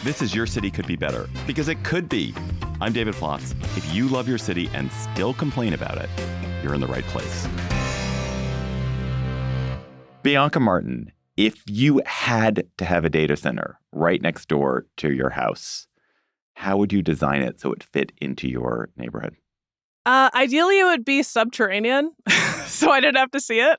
This is Your City Could Be Better, because it could be. I'm David Plotz. If you love your city and still complain about it, you're in the right place. Bianca Martin, if you had to have a data center right next door to your house, how would you design it so it fit into your neighborhood? Ideally, it would be subterranean, so I didn't have to see it.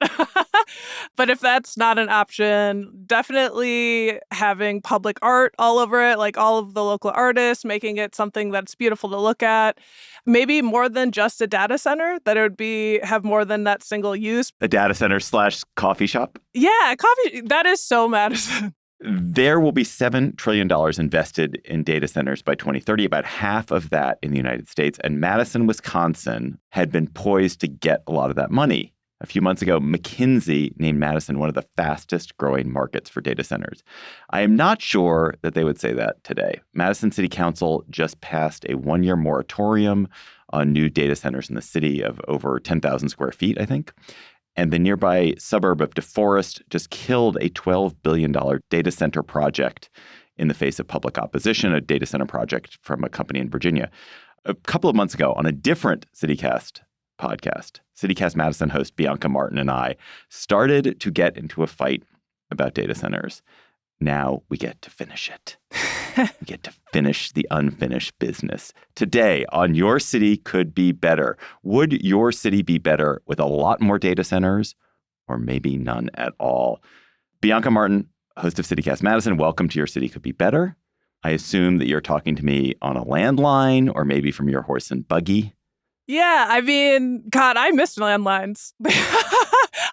But if that's not an option, definitely having public art all over it, like all of the local artists, making it something that's beautiful to look at. Maybe more than just a data center, that it would have more than that single use. A data center / coffee shop? Yeah, coffee. That is so Madison. There will be $7 trillion invested in data centers by 2030, about half of that in the United States. And Madison, Wisconsin had been poised to get a lot of that money. A few months ago, McKinsey named Madison one of the fastest growing markets for data centers. I am not sure that they would say that today. Madison City Council just passed a 1-year moratorium on new data centers in the city of over 10,000 square feet, I think. And the nearby suburb of DeForest just killed a $12 billion data center project in the face of public opposition, a data center project from a company in Virginia. A couple of months ago, on a different CityCast podcast, CityCast Madison host Bianca Martin and I started to get into a fight about data centers. Now we get to finish it. We get to finish the unfinished business. Today on Your City Could Be Better. Would your city be better with a lot more data centers or maybe none at all? Bianca Martin, host of CityCast Madison, welcome to Your City Could Be Better. I assume that you're talking to me on a landline or maybe from your horse and buggy. Yeah, I mean, God, I miss landlines.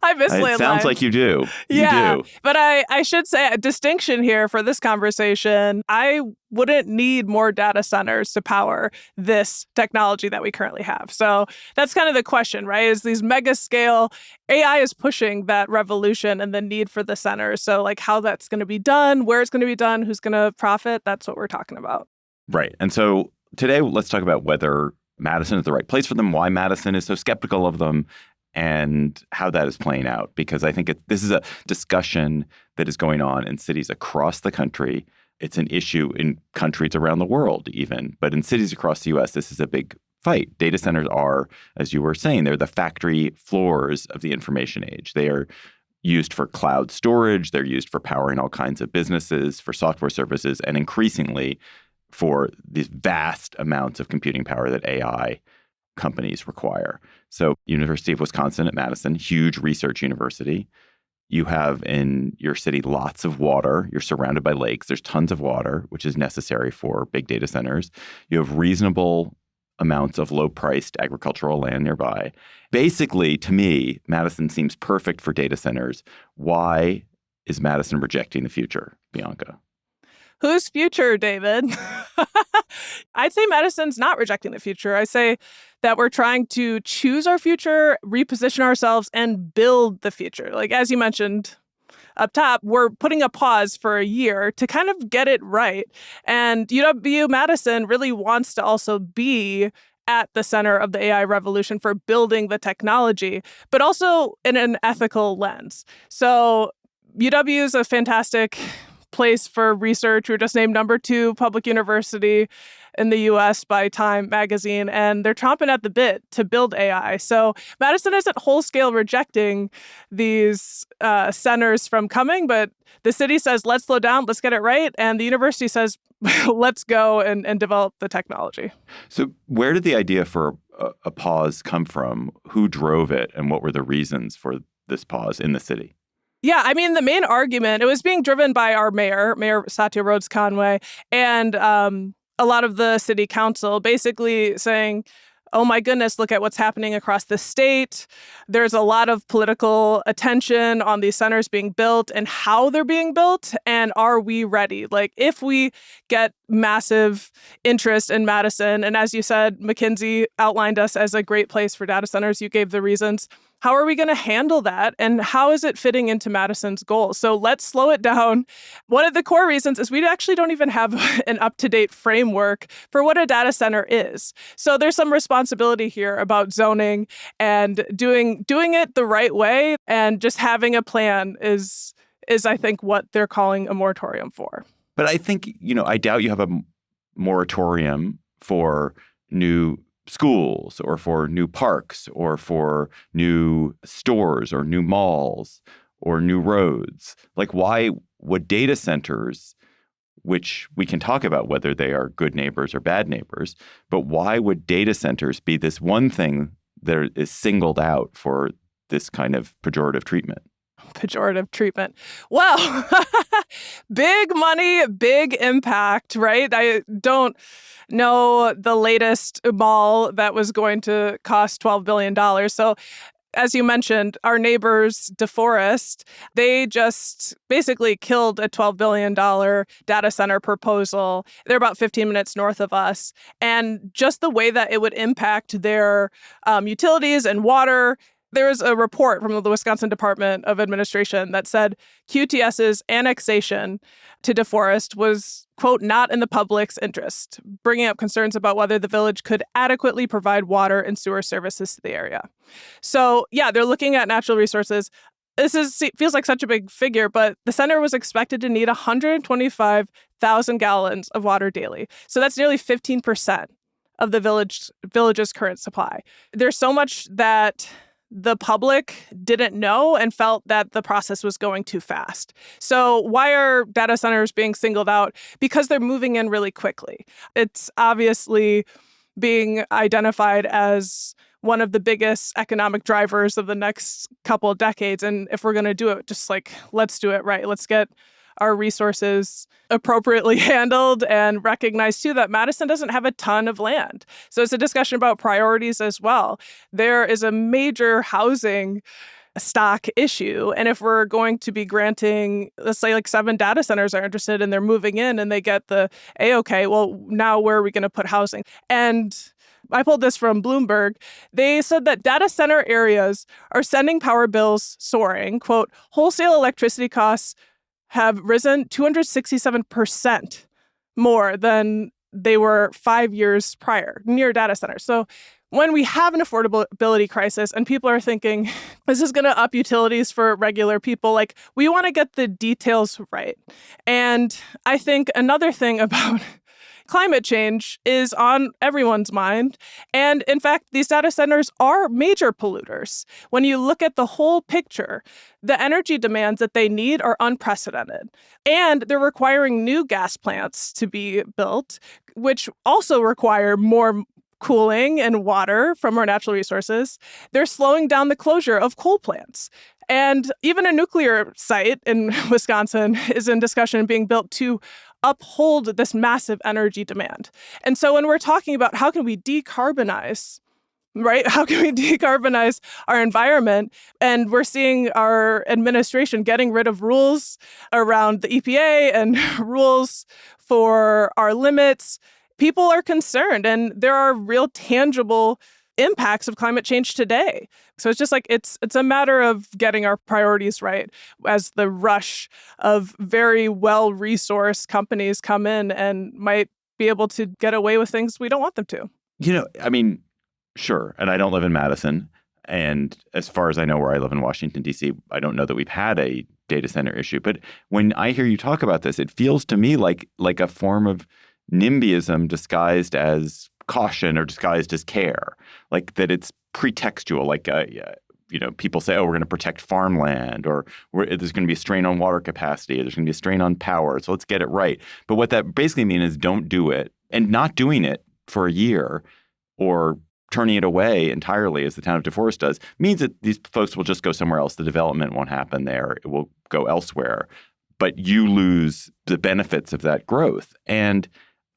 I miss landlines. It sounds like you do. Yeah, you do. But I should say a distinction here for this conversation. I wouldn't need more data centers to power this technology that we currently have. So that's kind of the question, right? Is these mega scale AI is pushing that revolution and the need for the centers. So like how that's going to be done, where it's going to be done, who's going to profit. That's what we're talking about. Right. And so today, let's talk about whether Madison is the right place for them, why Madison is so skeptical of them, and how that is playing out. Because I think this is a discussion that is going on in cities across the country. It's an issue in countries around the world even. But in cities across the U.S., this is a big fight. Data centers are, as you were saying, they're the factory floors of the information age. They are used for cloud storage. They're used for powering all kinds of businesses, for software services, and increasingly for these vast amounts of computing power that AI companies require. So University of Wisconsin at Madison, huge research university. You have in your city lots of water. You're surrounded by lakes. There's tons of water, which is necessary for big data centers. You have reasonable amounts of low-priced agricultural land nearby. Basically, to me, Madison seems perfect for data centers. Why is Madison rejecting the future, Bianca? Whose future, David? I'd say Madison's not rejecting the future. I say that we're trying to choose our future, reposition ourselves, and build the future. Like, as you mentioned up top, we're putting a pause for a year to kind of get it right. And UW-Madison really wants to also be at the center of the AI revolution for building the technology, but also in an ethical lens. So UW is a fantastic place for research. We're just named number 2 public university in the U.S. by Time magazine, and they're chomping at the bit to build AI. So Madison isn't whole-scale rejecting these centers from coming, but the city says, let's slow down, let's get it right, and the university says, let's go and develop the technology. So where did the idea for a pause come from? Who drove it, and what were the reasons for this pause in the city? Yeah, I mean, the main argument, it was being driven by our Mayor Satya Rhodes Conway, and a lot of the city council basically saying, oh my goodness, look at what's happening across the state. There's a lot of political attention on these centers being built and how they're being built. And are we ready? Like, if we get massive interest in Madison, and as you said, McKinsey outlined us as a great place for data centers. You gave the reasons. How are we going to handle that? And how is it fitting into Madison's goals? So let's slow it down. One of the core reasons is we actually don't even have an up-to-date framework for what a data center is. So there's some responsibility here about zoning and doing it the right way. And just having a plan is I think, what they're calling a moratorium for. But I think, I doubt you have a moratorium for new schools or for new parks or for new stores or new malls or new roads. Like, why would data centers, which we can talk about whether they are good neighbors or bad neighbors, but why would data centers be this one thing that is singled out for this kind of pejorative treatment? Pejorative treatment. Well, big money, big impact, right? I don't know the latest mall that was going to cost $12 billion. So as you mentioned, our neighbors, DeForest, they just basically killed a $12 billion data center proposal. They're about 15 minutes north of us. And just the way that it would impact their utilities and water. There was a report from the Wisconsin Department of Administration that said QTS's annexation to DeForest was, quote, not in the public's interest, bringing up concerns about whether the village could adequately provide water and sewer services to the area. So, yeah, they're looking at natural resources. Feels like such a big figure, but the center was expected to need 125,000 gallons of water daily. So that's nearly 15% of the village's current supply. There's so much that the public didn't know and felt that the process was going too fast. So why are data centers being singled out? Because they're moving in really quickly. It's obviously being identified as one of the biggest economic drivers of the next couple of decades. And if we're going to do it, just let's do it right. Let's get our resources appropriately handled and recognize, too, that Madison doesn't have a ton of land. So it's a discussion about priorities as well. There is a major housing stock issue. And if we're going to be granting, let's say 7 data centers are interested and they're moving in and they get the A-OK, well, now where are we going to put housing? And I pulled this from Bloomberg. They said that data center areas are sending power bills soaring. Quote, wholesale electricity costs have risen 267% more than they were 5 years prior, near data centers. So when we have an affordability crisis and people are thinking, this is going to up utilities for regular people, we want to get the details right. And I think another thing about climate change is on everyone's mind. And in fact, these data centers are major polluters. When you look at the whole picture, the energy demands that they need are unprecedented. And they're requiring new gas plants to be built, which also require more cooling and water from our natural resources. They're slowing down the closure of coal plants. And even a nuclear site in Wisconsin is in discussion being built to uphold this massive energy demand. And so when we're talking about how can we decarbonize, right? How can we decarbonize our environment? And we're seeing our administration getting rid of rules around the EPA and rules for our limits. People are concerned, and there are real tangible impacts of climate change today. So it's just it's a matter of getting our priorities right as the rush of very well-resourced companies come in and might be able to get away with things we don't want them to. Sure. And I don't live in Madison. And as far as I know, where I live in Washington, D.C., I don't know that we've had a data center issue. But when I hear you talk about this, it feels to me like a form of NIMBYism disguised as caution or disguised as care, that it's pretextual, people say, we're going to protect farmland, or there's going to be a strain on water capacity, or there's going to be a strain on power, so let's get it right. But what that basically means is don't do it, and not doing it for a year or turning it away entirely, as the town of DeForest does, means that these folks will just go somewhere else. The development won't happen there. It will go elsewhere. But you lose the benefits of that growth. And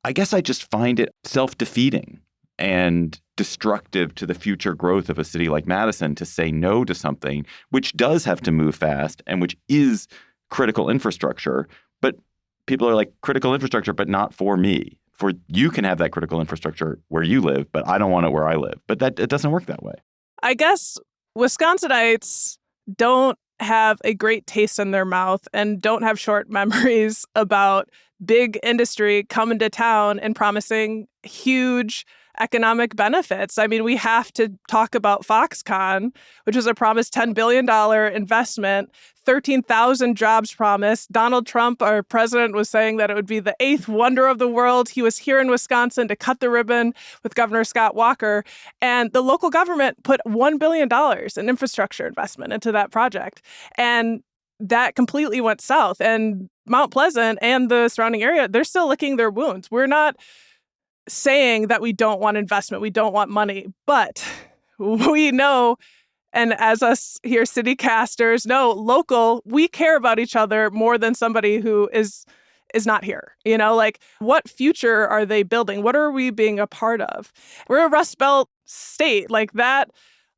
I guess I just find it self-defeating and destructive to the future growth of a city like Madison to say no to something which does have to move fast and which is critical infrastructure. But people are like, critical infrastructure, but not for me. For you can have that critical infrastructure where you live, but I don't want it where I live. But it doesn't work that way. I guess Wisconsinites don't have a great taste in their mouth and don't have short memories about big industry coming to town and promising huge economic benefits. I mean, we have to talk about Foxconn, which was a promised $10 billion investment, 13,000 jobs promised. Donald Trump, our president, was saying that it would be the eighth wonder of the world. He was here in Wisconsin to cut the ribbon with Governor Scott Walker. And the local government put $1 billion in infrastructure investment into that project. And that completely went south. And Mount Pleasant and the surrounding area, they're still licking their wounds. We're not saying that we don't want investment, we don't want money, but we know, and as us here city casters know, local, we care about each other more than somebody who is not here. You know, like, what future are they building? What are we being a part of? We're a Rust Belt state. Like, that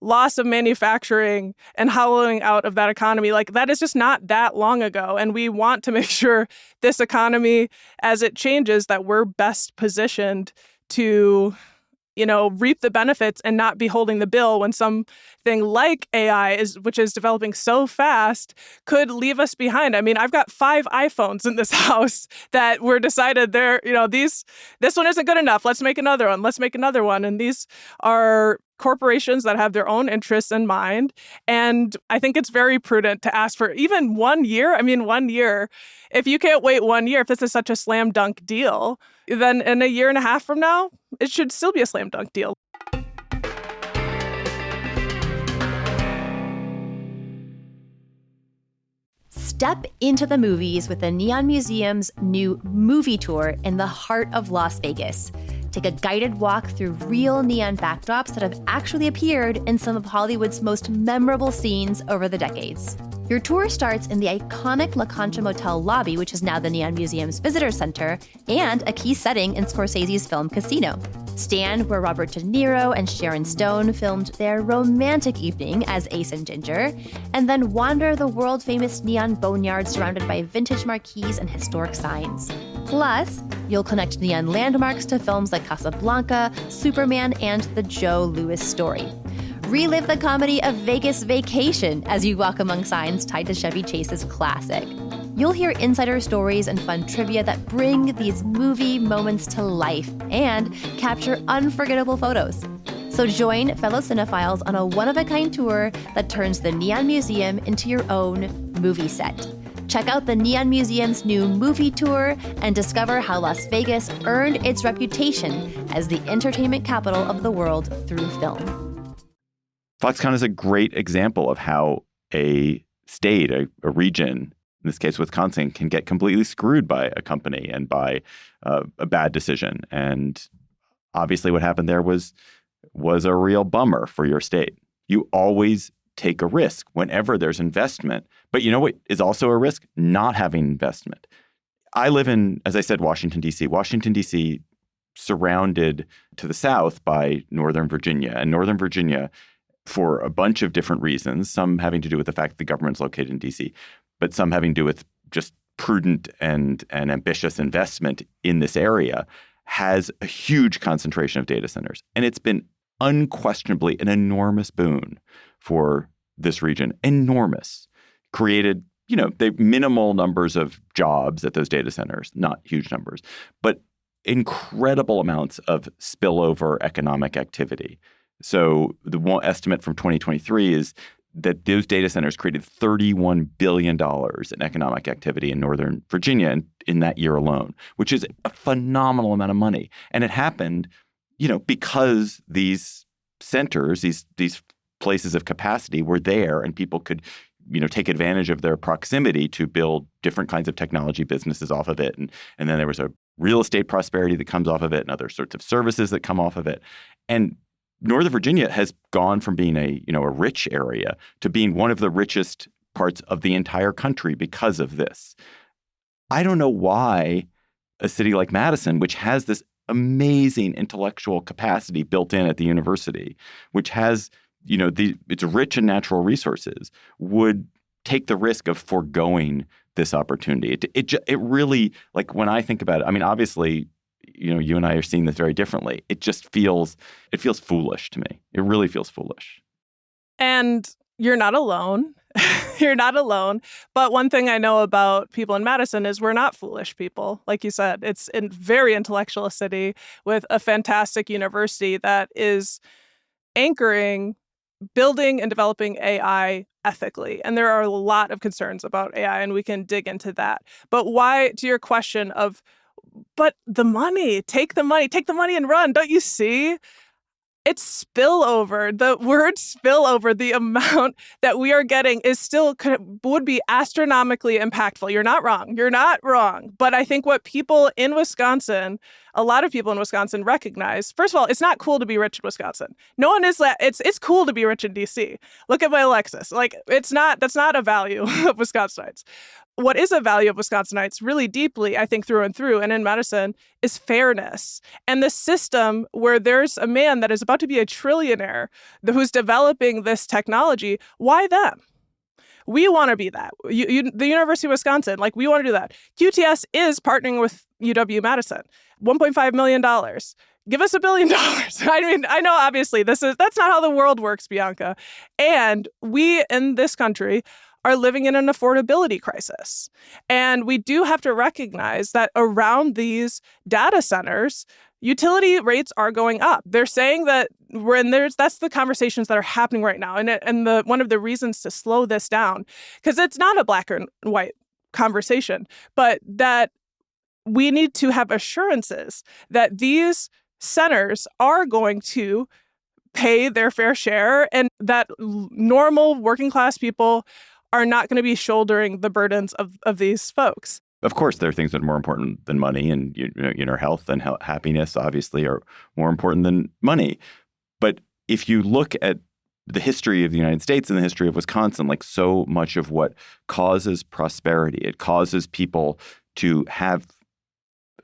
loss of manufacturing and hollowing out of that economy, like, that is just not that long ago. And we want to make sure this economy, as it changes, that we're best positioned to, you know, reap the benefits and not be holding the bill when something like AI, which is developing so fast, could leave us behind. I mean, I've got 5 iPhones in this house that were decided this one isn't good enough. Let's make another one. Let's make another one. And these are corporations that have their own interests in mind. And I think it's very prudent to ask for even 1 year. I mean, 1 year. If you can't wait 1 year, if this is such a slam dunk deal, then in a year and a half from now, it should still be a slam dunk deal. Step into the movies with the Neon Museum's new movie tour in the heart of Las Vegas. Take a guided walk through real neon backdrops that have actually appeared in some of Hollywood's most memorable scenes over the decades. Your tour starts in the iconic La Concha Motel lobby, which is now the Neon Museum's visitor center, and a key setting in Scorsese's film Casino. Stand where Robert De Niro and Sharon Stone filmed their romantic evening as Ace and Ginger, and then wander the world-famous neon boneyard surrounded by vintage marquees and historic signs. Plus, you'll connect neon landmarks to films like Casablanca, Superman, and The Joe Louis Story. Relive the comedy of Vegas Vacation as you walk among signs tied to Chevy Chase's classic. You'll hear insider stories and fun trivia that bring these movie moments to life and capture unforgettable photos. So join fellow cinephiles on a one-of-a-kind tour that turns the Neon Museum into your own movie set. Check out the Neon Museum's new movie tour and discover how Las Vegas earned its reputation as the entertainment capital of the world through film. Foxconn is a great example of how a state, a region, in this case Wisconsin, can get completely screwed by a company and by a bad decision. And obviously what happened there was a real bummer for your state. You always take a risk whenever there's investment. But you know what is also a risk? Not having investment. I live in, as I said, Washington, D.C. Washington, D.C. surrounded to the south by Northern Virginia. And Northern Virginia, for a bunch of different reasons, some having to do with the fact that the government's located in D.C., but some having to do with just prudent and ambitious investment in this area, has a huge concentration of data centers. And it's been unquestionably an enormous boon for this region. Enormous. Created, the minimal numbers of jobs at those data centers, not huge numbers, but incredible amounts of spillover economic activity. So the one estimate from 2023 is that those data centers created $31 billion in economic activity in Northern Virginia in that year alone, which is a phenomenal amount of money. And it happened, because these centers, these places of capacity were there and people could, take advantage of their proximity to build different kinds of technology businesses off of it. And then there was a real estate prosperity that comes off of it and other sorts of services that come off of it. And Northern Virginia has gone from being a rich area to being one of the richest parts of the entire country because of this. I don't know why a city like Madison, which has this amazing intellectual capacity built in at the university, which has, it's rich in natural resources, would take the risk of foregoing this opportunity. It really, like, when I think about it, I mean, obviously, you and I are seeing this very differently. It feels foolish to me. It really feels foolish. And you're not alone. You're not alone. But one thing I know about people in Madison is we're not foolish people. Like you said, it's a very intellectual city with a fantastic university that is anchoring building and developing AI ethically. And there are a lot of concerns about AI, and we can dig into that. But why, to your question of, but the money, take the money and run. Don't you see? It's spillover. The word spillover, the amount that we are getting is still would be astronomically impactful. You're not wrong. You're not wrong. But I think what people in Wisconsin, a lot of people in Wisconsin recognize, first of all, it's not cool to be rich in Wisconsin. No one is that. It's cool to be rich in DC. Look at my Lexus. Like, that's not a value of Wisconsinites. What is a value of Wisconsinites really deeply, I think, through and through, and in Madison, is fairness. And the system where there's a man that is about to be a trillionaire who's developing this technology, why them? We want to be that. The University of Wisconsin, like, we want to do that. QTS is partnering with UW-Madison. $1.5 million. Give us $1 billion. I mean, I know obviously that's not how the world works, Bianca. And we in this country are living in an affordability crisis. And we do have to recognize that around these data centers, utility rates are going up. They're saying that that's the conversations that are happening right now. And one of the reasons to slow this down, because it's not a black and white conversation, but that we need to have assurances that these centers are going to pay their fair share and that normal working class people are not going to be shouldering the burdens of these folks. Of course, there are things that are more important than money, and health and happiness obviously are more important than money. But if you look at the history of the United States and the history of Wisconsin, like so much of what causes prosperity, it causes people to have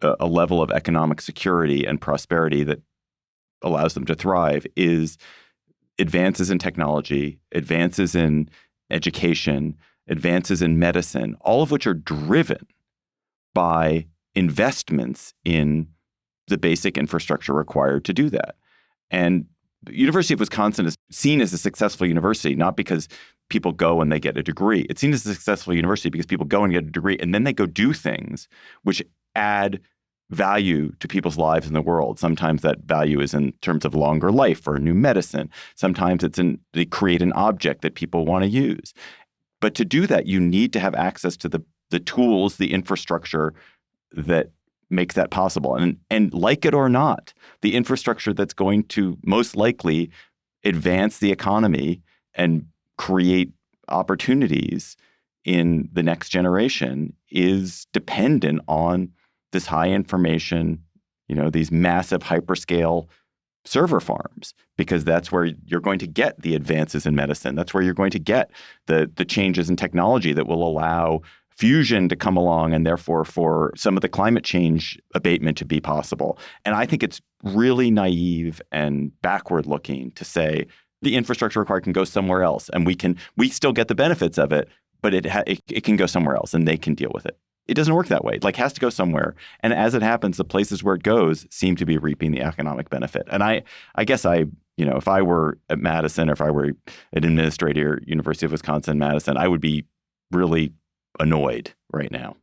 a level of economic security and prosperity that allows them to thrive, is advances in technology, advances in education, advances in medicine, all of which are driven by investments in the basic infrastructure required to do that. And the University of Wisconsin is seen as a successful university, not because people go and they get a degree. It's seen as a successful university because people go and get a degree, and then they go do things which add value to people's lives in the world. Sometimes that value is in terms of longer life or new medicine. Sometimes they create an object that people want to use. But to do that, you need to have access to the tools, the infrastructure that makes that possible. And like it or not, the infrastructure that's going to most likely advance the economy and create opportunities in the next generation is dependent on this high information, these massive hyperscale server farms, because that's where you're going to get the advances in medicine. That's where you're going to get the changes in technology that will allow fusion to come along and therefore for some of the climate change abatement to be possible. And I think it's really naive and backward looking to say the infrastructure required can go somewhere else and we still get the benefits of it, but it can go somewhere else and they can deal with it. It doesn't work that way. It has to go somewhere. And as it happens, the places where it goes seem to be reaping the economic benefit. And I guess if I were at Madison or if I were an administrator at University of Wisconsin-Madison, I would be really annoyed right now.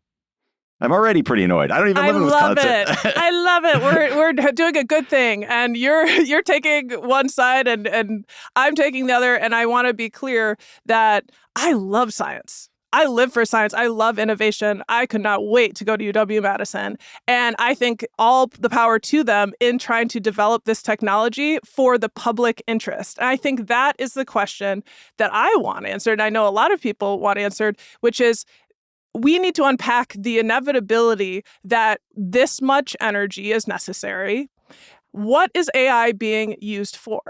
I'm already pretty annoyed. I don't even live in Wisconsin. I love it. We're doing a good thing. And you're taking one side and I'm taking the other. And I want to be clear that I love science. I live for science. I love innovation. I could not wait to go to UW-Madison. And I think all the power to them in trying to develop this technology for the public interest. And I think that is the question that I want answered. And I know a lot of people want answered, which is we need to unpack the inevitability that this much energy is necessary. What is AI being used for?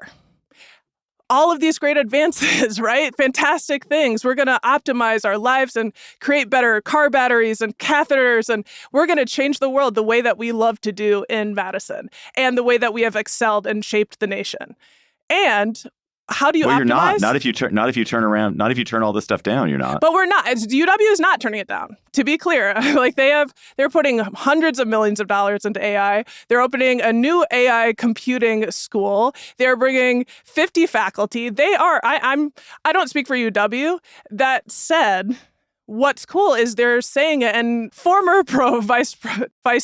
All of these great advances, right? Fantastic things. We're going to optimize our lives and create better car batteries and catheters, and we're going to change the world the way that we love to do in Madison and the way that we have excelled and shaped the nation. And How do you Well, optimize? you're not. Not if you turn all this stuff down, you're not. But we're not. UW is not turning it down. To be clear, like they're putting hundreds of millions of dollars into AI. They're opening a new AI computing school. They're bringing 50 faculty. They are. I don't speak for UW. That said, what's cool is they're saying it, and former Vice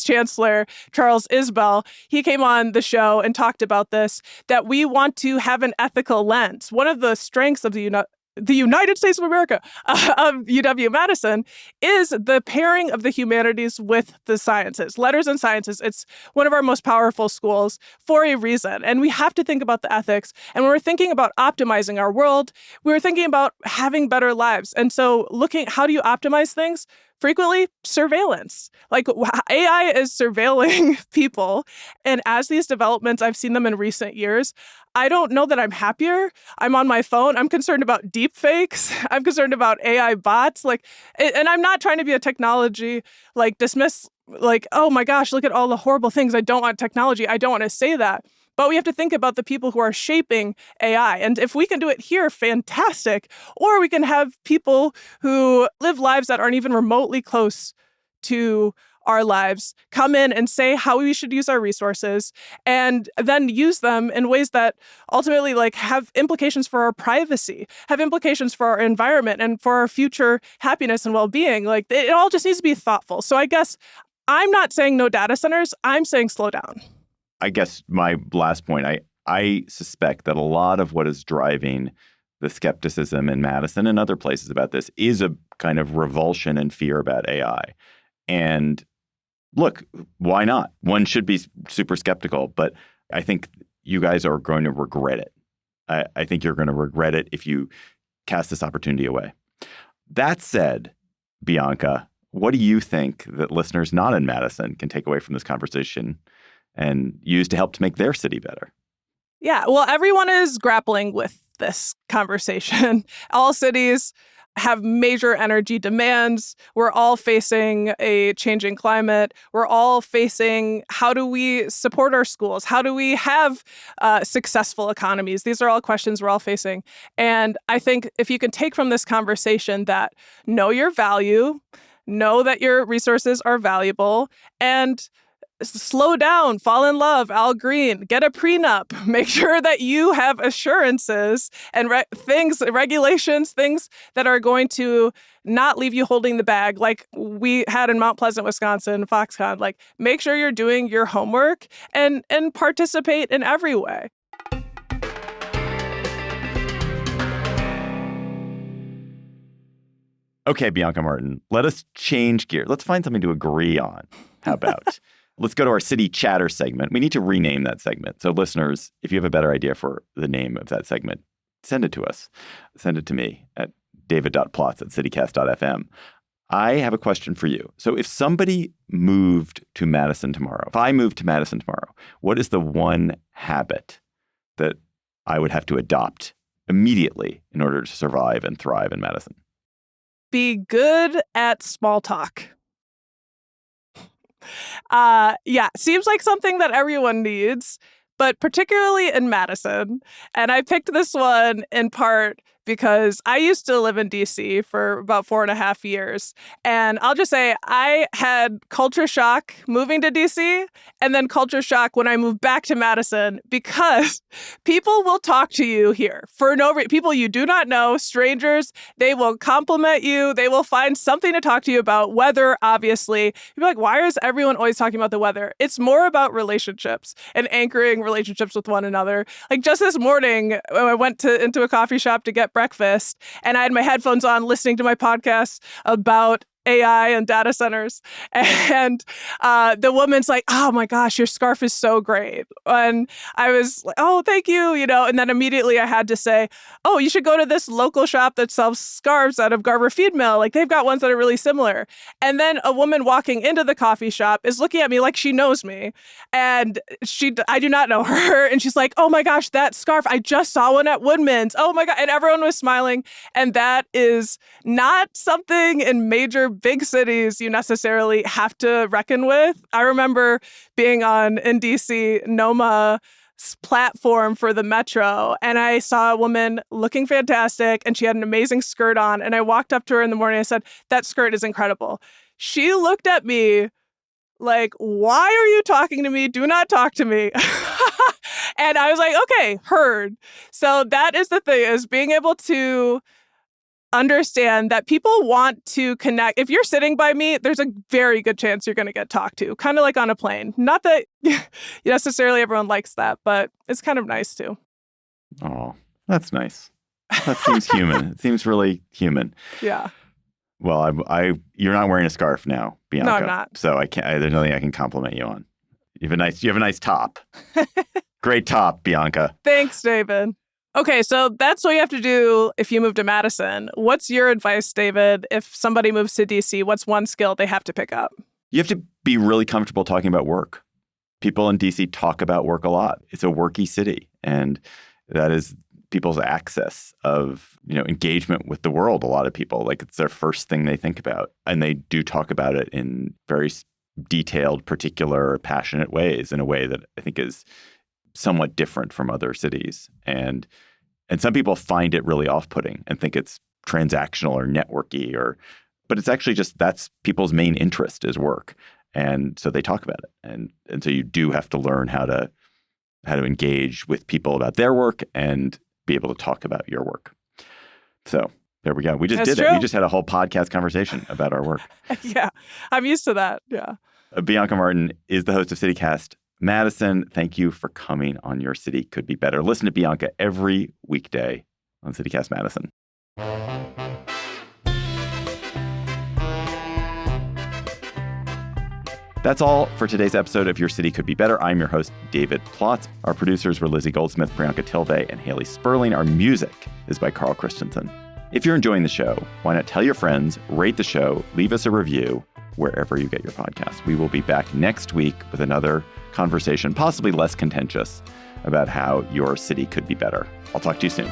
Chancellor Charles Isbell, he came on the show and talked about this, that we want to have an ethical lens. One of the strengths of the United States of America, of UW-Madison, is the pairing of the humanities with the sciences, letters and sciences. It's one of our most powerful schools for a reason. And we have to think about the ethics. And when we're thinking about optimizing our world, we're thinking about having better lives. And so how do you optimize things? Frequently, surveillance. Like AI is surveilling people. And as these developments, I've seen them in recent years, I don't know that I'm happier. I'm on my phone. I'm concerned about deep fakes. I'm concerned about AI bots. And I'm not trying to be a technology, dismiss, oh my gosh, look at all the horrible things. I don't want technology. I don't want to say that. But we have to think about the people who are shaping AI. And if we can do it here, fantastic. Or we can have people who live lives that aren't even remotely close to our lives come in and say how we should use our resources, and then use them in ways that ultimately have implications for our privacy, have implications for our environment and for our future happiness and well-being. It all just needs to be thoughtful. So I guess I'm not saying no data centers. I'm saying slow down. I guess my last point, I suspect that a lot of what is driving the skepticism in Madison and other places about this is a kind of revulsion and fear about AI. And look, why not? One should be super skeptical, but I think you guys are going to regret it. I think you're going to regret it if you cast this opportunity away. That said, Bianca, what do you think that listeners not in Madison can take away from this conversation and use to help to make their city better? Yeah, well, everyone is grappling with this conversation. All cities have major energy demands. We're all facing a changing climate. We're all facing, how do we support our schools? How do we have successful economies? These are all questions we're all facing. And I think if you can take from this conversation that know your value, know that your resources are valuable, and slow down, fall in love, Al Green, get a prenup, make sure that you have assurances and regulations, things that are going to not leave you holding the bag like we had in Mount Pleasant, Wisconsin, Foxconn. Make sure you're doing your homework and participate in every way. Okay, Bianca Martin, let us change gear. Let's find something to agree on. How about? Let's go to our City Chatter segment. We need to rename that segment. So listeners, if you have a better idea for the name of that segment, send it to us. Send it to me at david.plotz@citycast.fm. I have a question for you. So if somebody moved to Madison tomorrow, if I moved to Madison tomorrow, what is the one habit that I would have to adopt immediately in order to survive and thrive in Madison? Be good at small talk. Seems like something that everyone needs, but particularly in Madison. And I picked this one in part because I used to live in D.C. for about 4.5 years. And I'll just say I had culture shock moving to D.C. and then culture shock when I moved back to Madison, because people will talk to you here for no reason. People you do not know, strangers, they will compliment you. They will find something to talk to you about. Weather, obviously. You'll be like, why is everyone always talking about the weather? It's more about relationships and anchoring relationships with one another. Just this morning, I went into a coffee shop to get breakfast, and I had my headphones on listening to my podcast about AI and data centers. And the woman's like, oh my gosh, your scarf is so great. And I was like, oh, thank you, and then immediately I had to say, oh, you should go to this local shop that sells scarves out of Garber Feed Mill. They've got ones that are really similar. And then a woman walking into the coffee shop is looking at me like she knows me. And I do not know her. And she's like, oh my gosh, that scarf, I just saw one at Woodman's. Oh my God. And everyone was smiling. And that is not something in major big cities you necessarily have to reckon with. I remember being in DC, NOMA platform for the metro, and I saw a woman looking fantastic, and she had an amazing skirt on, and I walked up to her in the morning and I said, "That skirt is incredible." She looked at me like, "Why are you talking to me? Do not talk to me." And I was like, okay, heard. So that is the thing, is being able to understand that people want to connect. If you're sitting by me, there's a very good chance you're going to get talked to, kind of like on a plane. Not that necessarily everyone likes that, but it's kind of nice too. Oh, that's nice. That seems human. It seems really human. Yeah. Well, you're not wearing a scarf now, Bianca. No, I'm not. So I can't. There's nothing I can compliment you on. You have a nice top. Great top, Bianca. Thanks, David. Okay, so that's what you have to do if you move to Madison. What's your advice, David? If somebody moves to DC, what's one skill they have to pick up? You have to be really comfortable talking about work. People in DC talk about work a lot. It's a worky city, and that is people's access of, engagement with the world. A lot of people, like, it's their first thing they think about, and they do talk about it in very detailed, particular, passionate ways, in a way that I think is somewhat different from other cities. And some people find it really off-putting and think it's transactional or networky, but it's actually just, that's people's main interest is work. And so they talk about it. And so you do have to learn how to engage with people about their work and be able to talk about your work. So there we go. We just did it. We just had a whole podcast conversation about our work. Yeah, I'm used to that. Yeah. Bianca Martin is the host of CityCast Madison. Thank you for coming on Your City Could Be Better. Listen to Bianca every weekday on CityCast Madison. That's all for today's episode of Your City Could Be Better. I'm your host, David Plotz. Our producers were Lizzie Goldsmith, Priyanka Tilve, and Haley Sperling. Our music is by Carl Christensen. If you're enjoying the show, why not tell your friends, rate the show, leave us a review wherever you get your podcasts. We will be back next week with another conversation, possibly less contentious, about how your city could be better. I'll talk to you soon.